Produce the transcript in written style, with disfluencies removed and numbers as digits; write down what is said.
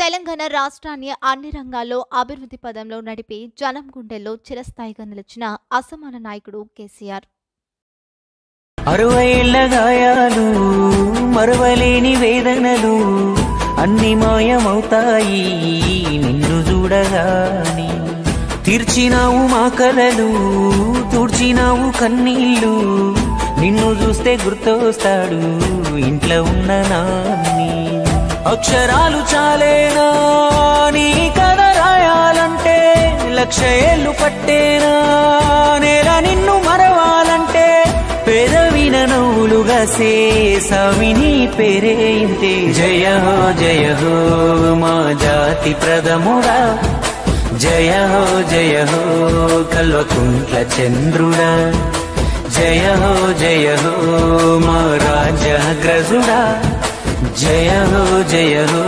తెలంగాణ రాష్ట్రాన్ని అన్ని రంగాల్లో అభివృద్ధి పదంలో నడిపి జనం గుండెల్లో చిరస్థాయిగా నిలిచిన అసమాన నాయకుడు కేసీఆర్. 60 ఏళ్ల గాయాలు మరువలేని వేదనలు అన్ని మాయమవుతాయి నిన్ను చూడగాని. తీర్చినావు మా కలలు తుడిచినావు కన్నీళ్ళు, నిన్ను చూస్తే గుర్తొస్తాడు ఇంట్లో ఉన్న నాన్ని. అక్షరాలు చాలేనా నీ కథ రాయాలంటే, 1,00,000 ఏళ్ళు పట్టేనా నేల నిన్ను మరవాలంటే. పెదవిన నవ్వులుగా సేసావి నీ పేరే ఇంతే. జయ హో మా జాతి ప్రథముడా, జయ హో కల్వకుంట్ల చంద్రుడా. జయ హో మా రాజగ్రజుడా, జయ హో